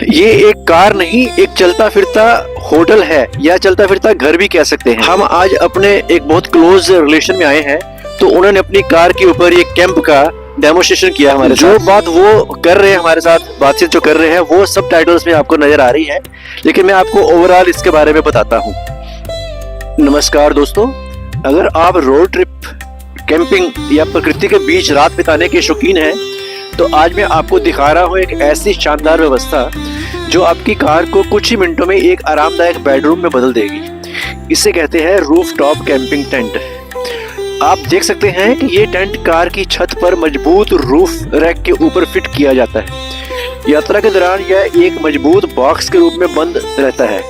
ये एक कार नहीं, एक चलता फिरता होटल है या चलता फिरता घर भी कह सकते हैं। हम आज अपने एक बहुत क्लोज रिलेशन में आए हैं, तो उन्होंने अपनी कार के ऊपर ये कैंप का डेमोन्स्ट्रेशन किया हमारे साथ। जो बात वो कर रहे हैं हमारे साथ, बातचीत जो कर रहे हैं वो सब टाइटल्स में आपको नजर आ रही है, लेकिन मैं आपको ओवरऑल इसके बारे में बताता हूँ। नमस्कार दोस्तों, अगर आप रोड ट्रिप, कैंपिंग या प्रकृति के बीच रात बिताने के शौकीन हैं, तो आज मैं आपको दिखा रहा हूँ एक ऐसी शानदार व्यवस्था जो आपकी कार को कुछ ही मिनटों में एक आरामदायक बेडरूम में बदल देगी। इसे कहते हैं रूफ टॉप कैंपिंग टेंट। आप देख सकते हैं कि ये टेंट कार की छत पर मजबूत रूफ रैक के ऊपर फिट किया जाता है। यात्रा के दौरान यह एक मजबूत बॉक्स के रूप में बंद रहता है,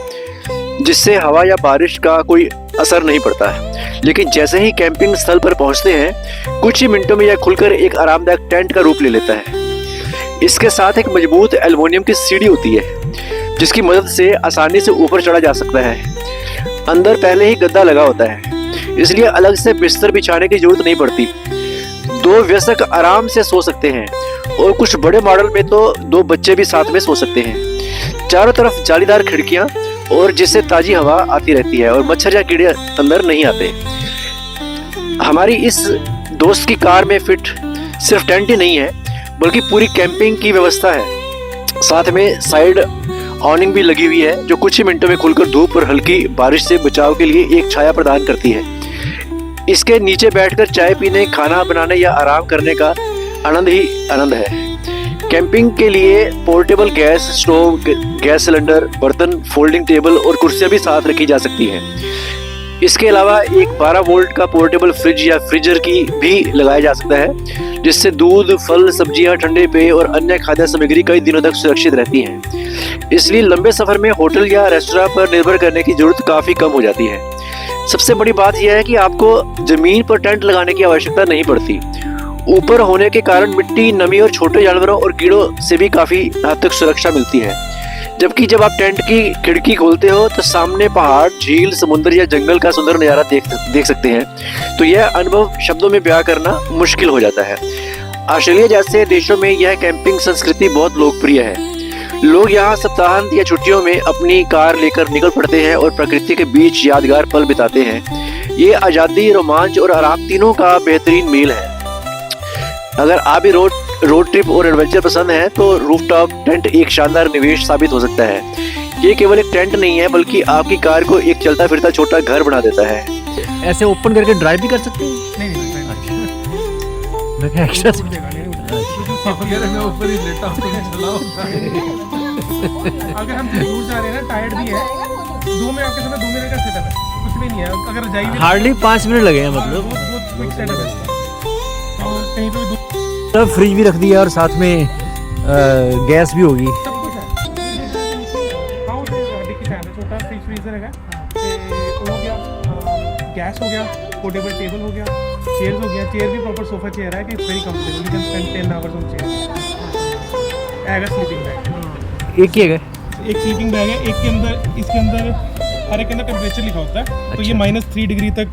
जिससे हवा या बारिश का कोई असर नहीं पड़ता है। लेकिन जैसे ही कैंपिंग स्थल पर पहुंचते हैं, कुछ ही मिनटों में यह खुलकर एक आरामदायक टेंट का रूप ले लेता है। इसके साथ एक मजबूत एल्युमिनियम की सीढ़ी होती है, जिसकी मदद से आसानी से ऊपर चढ़ा जा सकता है। अंदर पहले ही गद्दा लगा होता है, इसलिए अलग से बिस्तर बिछाने की जरूरत नहीं पड़ती। दो वयस्क आराम से सो सकते हैं और कुछ बड़े मॉडल में तो दो बच्चे भी साथ में सो सकते हैं। चारों तरफ जालीदार खिड़कियां और जिससे ताजी हवा आती रहती है और मच्छर या कीड़े अंदर नहीं आते। हमारी इस दोस्त की कार में फिट सिर्फ टेंट ही नहीं है, बल्कि पूरी कैंपिंग की व्यवस्था है। साथ में साइड ऑनिंग भी लगी हुई है, जो कुछ ही मिनटों में खुलकर धूप और हल्की बारिश से बचाव के लिए एक छाया प्रदान करती है। इसके नीचे बैठकर चाय पीने, खाना बनाने या आराम करने का आनंद ही आनंद है। कैंपिंग के लिए portable gas stove, gas cylinder, बर्तन, फोल्डिंग टेबल और कुर्सियां भी साथ रखी जा सकती हैं। इसके अलावा एक 12 वोल्ट का पोर्टेबल फ्रिज या फ्रीजर की भी लगाया जा सकता है, जिससे दूध, फल, सब्जियां, ठंडे पेय और अन्य खाद्य सामग्री कई दिनों तक सुरक्षित रहती हैं। इसलिए लंबे सफर में होटल या रेस्टोरेंट पर निर्भर करने की जरूरत काफी कम हो जाती है। सबसे बड़ी बात यह है कि आपको जमीन पर टेंट लगाने की आवश्यकता नहीं पड़ती। ऊपर होने के कारण मिट्टी, नमी और छोटे जानवरों और कीड़ों से भी काफी हद तक सुरक्षा मिलती है। जबकि जब आप टेंट की खिड़की खोलते हो तो सामने पहाड़, झील, समुद्र या जंगल का सुंदर नजारा देख सकते हैं। तो यह अनुभव शब्दों में बयां करना मुश्किल हो जाता है। ऑस्ट्रेलिया जैसे देशों में यह कैंपिंग संस्कृति बहुत लोकप्रिय है। लोग यहाँ सप्ताहांत या छुट्टियों में अपनी कार लेकर निकल पड़ते हैं और प्रकृति के बीच यादगार पल बिताते हैं। ये आज़ादी, रोमांच और आराम तीनों का बेहतरीन मेल है। अगर आप भी रोड ट्रिप और एडवेंचर पसंद है, तो रूफटॉप टेंट एक शानदार निवेश साबित हो सकता है। ये केवल एक टेंट नहीं है, बल्कि आपकी कार को एक चलता फिरता छोटा घर बना देता है। ऐसे ओपन करके ड्राइव भी कर सकते हैं? नहीं, मैं एक्स्ट्रा से मैं ऊपर ही लेटा हूं, तुम चलाओ। अगर हम दूर जा रहे हैं ना, टायर्ड भी है, 2 में आपके समय 2 मिनट का सेटअप है, कुछ भी नहीं है। अगर जाइए हार्डली 5 मिनट लगे हैं, मतलब बहुत क्विक सेटअप है। और कहीं पे भी फ्रिज भी रख दिया और साथ में गैस भी होगी। सब कुछ है। हाउस डिक्की फैन है, छोटा फ्रिज फ्रीजर है, हो गया, गैस हो गया, पोर्टेबल टेबल हो गया, चेयर्स हो गया। चेयर भी प्रॉपर सोफा चेयर है कि it's very comfortable, you can spend 10 hours on chair. Egg sleeping bag, एक ही है, एक स्लीपिंग बैग है। एक के अंदर, इसके अंदर हर एक के अंदर टेम्परेचर लिखा होता है। तो ये -3 डिग्री तक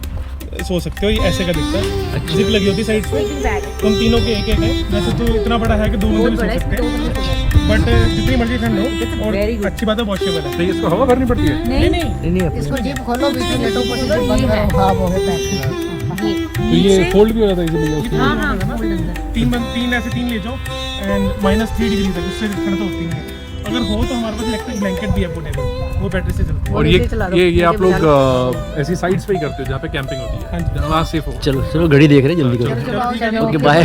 सो सकते हो। ये ऐसे का दिखता है, जिप लगी होती है साइड पे। तुम तीनों के एक है। वैसे तो इतना बड़ा है कि 2 बंदे भी सो सकते हैं, बट जितनी मर्जी ठंड हो। और अच्छी बात है, वॉशेबल है। तो इसको हवा भरनी पड़ती है? नहीं, इसको जिप खोलो, बीच में लेटो, ऊपर से बंद करो, हाफ हो गया पैक। तो ये फोल्ड भी हो जाता है इजीली। हां, फोल्ड अंदर 3 ऐसे 3 ले जाओ एंड -3 डिग्री तक, उससे ठंड तो होती नहीं है। अगर हो तो हमारे पास इलेक्ट्रिक ब्लैंकेट भी है पोर्टेबल, वो बैटरी से चलती है। और ये आप लोग ऐसी साइड्स पे ही करते हो जहाँ पे कैंपिंग होती है? हाँ जी, वहाँ सेफ हो। चलो घड़ी देख रहे हैं, जल्दी करो। Okay, bye.